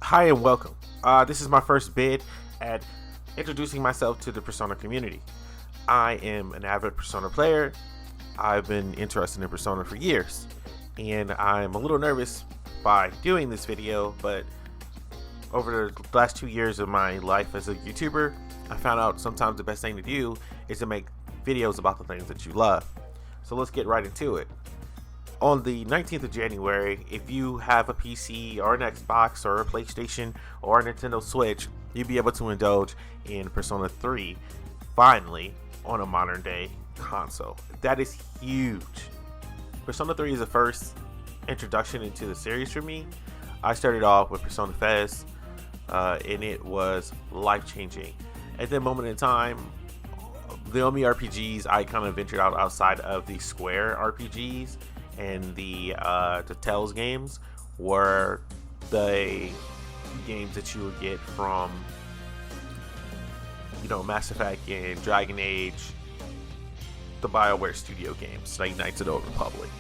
Hi and welcome. This is my first bid at introducing myself to the Persona community. I am an avid Persona player. I've been interested in Persona for years, and I'm a little nervous by doing this video, but over the last 2 years of my life as a YouTuber, I found out sometimes the best thing to do is to make videos about the things that you love. So let's get right into it. On the 19th of January, if you have a PC or an Xbox or a PlayStation or a Nintendo Switch, you'll be able to indulge in Persona 3 finally on a modern day console. That is huge. Persona 3 is the first introduction into the series for me. I started off with Persona FES, and it was life-changing. At that moment in time, the only RPGs I kind of ventured outside of the Square RPGs and the Tales games were the games that you would get from, Mass Effect and Dragon Age, the BioWare studio games, like Knights of the Old Republic.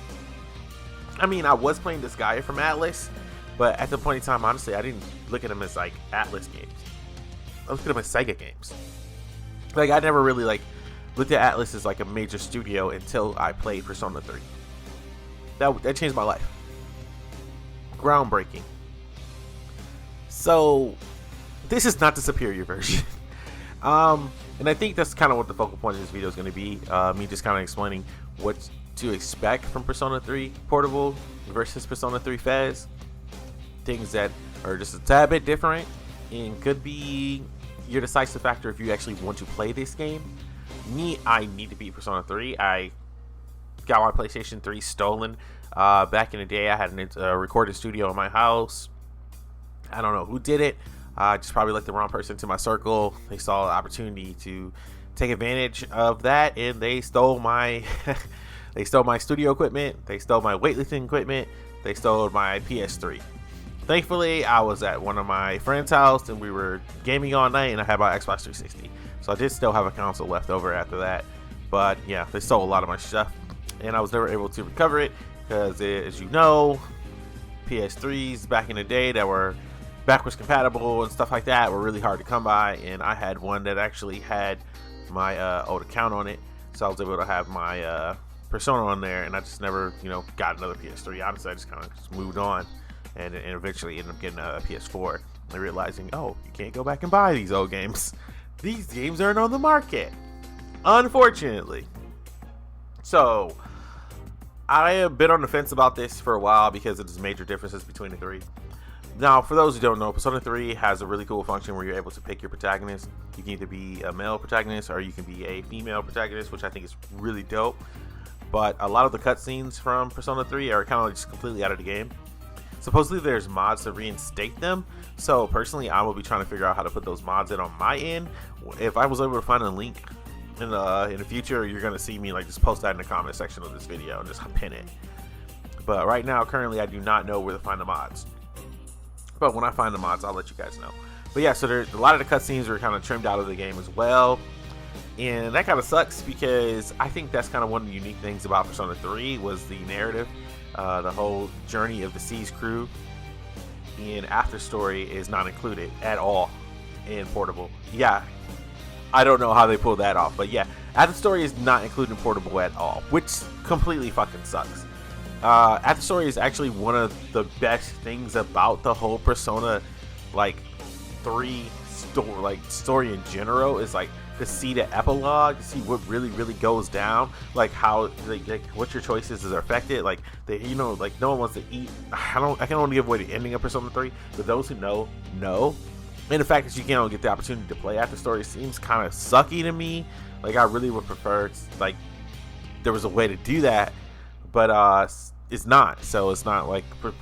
I mean, I was playing this guy from Atlas, but at the point in time, honestly, I didn't look at them as like Atlas games. I looked at them as Sega games. Like, I never really looked at Atlas as like a major studio until I played Persona 3. That changed my life. Groundbreaking. So, this is not the superior version. And I think that's kind of what the focal point of this video is going to be. Me just kind of explaining what to expect from Persona 3 Portable versus Persona 3 FES. Things that are just a tad bit different and could be your decisive factor if you actually want to play this game. Me, I need to beat Persona 3. I got my PlayStation 3 stolen back in the day. I had a recording studio in my house. I don't know who did it. I just probably let the wrong person to my circle. They saw an opportunity to take advantage of that, and they stole my they stole my studio equipment. They stole my weightlifting equipment. They stole my PS3. Thankfully, I was at one of my friend's house and we were gaming all night, and I had my Xbox 360, so I did still have a console left over after that. But yeah, they stole a lot of my stuff, and I was never able to recover it because, as you know, PS3s back in the day that were backwards compatible and stuff like that were really hard to come by, and I had one that actually had my old account on it, so I was able to have my Persona on there, and I just never got another PS3. Honestly, I just kind of moved on and eventually ended up getting a PS4 and realizing, oh, you can't go back and buy these old games. These games aren't on the market, unfortunately. So I have been on the fence about this for a while because there's major differences between the three. Now, for those who don't know, Persona 3 has a really cool function where you're able to pick your protagonist. You can either be a male protagonist or you can be a female protagonist, which I think is really dope. But a lot of the cutscenes from Persona 3 are kind of just completely out of the game. Supposedly there's mods to reinstate them, so personally I will be trying to figure out how to put those mods in on my end. If I was able to find a link in the future, you're gonna see me just post that in the comment section of this video and just pin it. But right now, currently, I do not know where to find the mods. But when I find the mods, I'll let you guys know. But yeah, so a lot of the cutscenes are kind of trimmed out of the game as well, and that kind of sucks because I think that's kind of one of the unique things about Persona 3 was the narrative. The whole journey of the Seas crew and after story is not included at all in Portable. Yeah, I don't know how they pulled that off, but yeah, after story is not included in Portable at all, which completely fucking sucks. After story is actually one of the best things about the whole Persona 3 story in general is to see the epilogue, to see what really goes down, how what your choices are affected. No one wants to eat. I can only give away the ending of Persona 3, but those who know. And the fact that you can't get the opportunity to play after story seems kind of sucky to me. I really would prefer there was a way to do that, but it's not. So it's not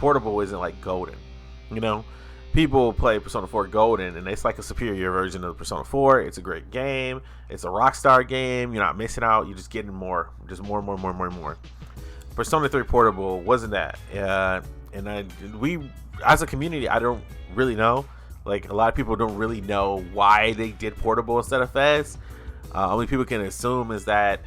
Portable isn't Golden, People play Persona 4 Golden, and it's a superior version of Persona 4. It's a great game. It's a Rockstar game. You're not missing out. You're just getting more. Just more. Persona 3 Portable wasn't that. We, as a community, I don't really know. A lot of people don't really know why they did Portable instead of FES. Only people can assume is that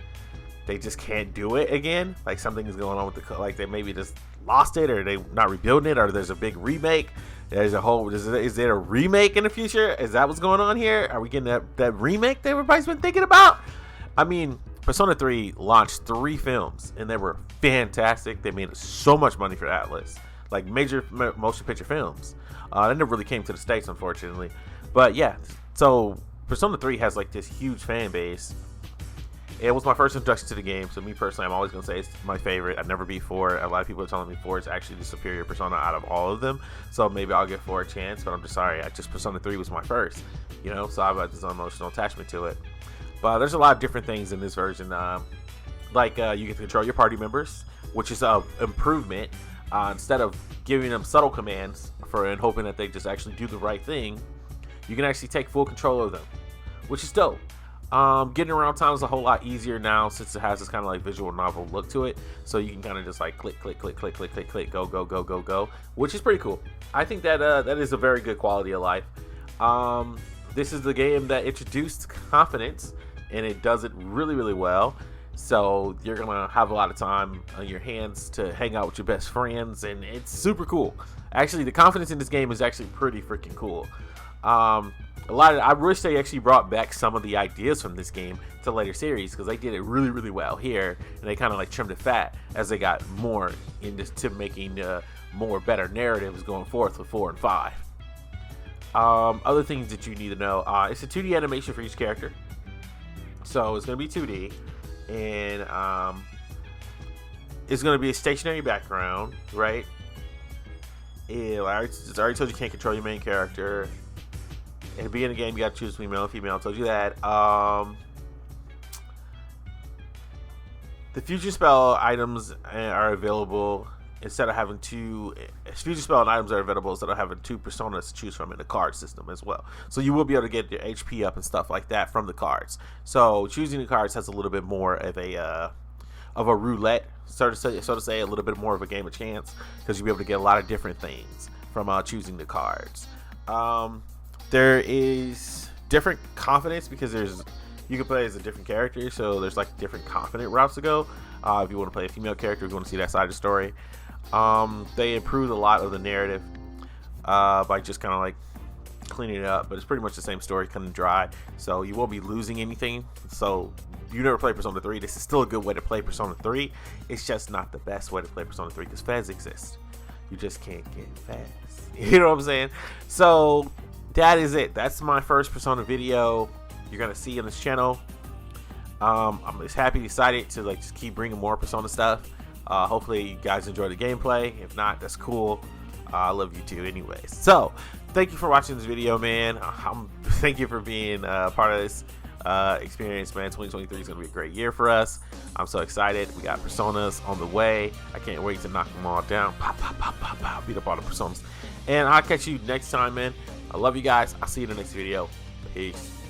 they just can't do it again. Something is going on with they maybe just lost it, or they not rebuilding it, or there's a big remake. There's a whole. Is there a remake in the future? Is that what's going on here? Are we getting that remake that everybody's been thinking about? I mean, Persona 3 launched 3 films, and they were fantastic. They made so much money for Atlas, like major motion picture films. They never really came to the States, unfortunately. But yeah, so Persona 3 has like this huge fan base. It was my first introduction to the game, so me personally, I'm always going to say it's my favorite. I've never beat 4. A lot of people are telling me 4 is actually the superior Persona out of all of them, so maybe I'll give 4 a chance, but I'm just sorry. Persona 3 was my first, you know, so I've got this emotional attachment to it. But there's a lot of different things in this version, like you get to control your party members, which is an improvement. Instead of giving them subtle commands and hoping that they just actually do the right thing, you can actually take full control of them, which is dope. Getting around town is a whole lot easier now since it has this kind of like visual novel look to it. So you can kind of just like click, click, click, click, click, click, click, go, go, go, go, go, which is pretty cool. I think that that is a very good quality of life. This is the game that introduced confidence, and it does it really, really well. So you're gonna have a lot of time on your hands to hang out with your best friends, and it's super cool. Actually, the confidence in this game is actually pretty freaking cool. I wish they actually brought back some of the ideas from this game to later series, because they did it really, really well here, and they kind of like trimmed it fat as they got more into making more better narratives going forth with 4 and 5. Other things that you need to know: it's a 2D animation for each character, so it's going to be 2D, and it's going to be a stationary background, right? I already told you can't control your main character. And to be in the game, you got to choose between male and female. I told you that. The future spell items are available instead of having 2. Future spell and items are available instead of having 2 personas to choose from in the card system as well. So you will be able to get your HP up and stuff like that from the cards. So choosing the cards has a little bit more of a roulette, so to say, a little bit more of a game of chance, because you'll be able to get a lot of different things from choosing the cards. There is different confidence because you can play as a different character, so there's like different confident routes to go. If you want to play a female character, if you want to see that side of the story, they improved a lot of the narrative by just kind of like cleaning it up, but it's pretty much the same story, kind of dry, so you won't be losing anything. So you never play Persona 3, this is still a good way to play Persona 3. It's just not the best way to play Persona 3 because FES exists. You just can't get FES. You know what I'm saying? So that is it. That's my first Persona video you're gonna see on this channel. I'm just happy, excited to like just keep bringing more Persona stuff. Hopefully you guys enjoy the gameplay. If not, that's cool. I love you too anyways. So thank you for watching this video, man. Thank you for being part of this experience, man. 2023 is gonna be a great year for us. I'm so excited. We got Personas on the way. I can't wait to knock them all down. Pop, pop, pop, pop, pop. Beat up all the Personas. And I'll catch you next time, man. I love you guys. I'll see you in the next video. Peace.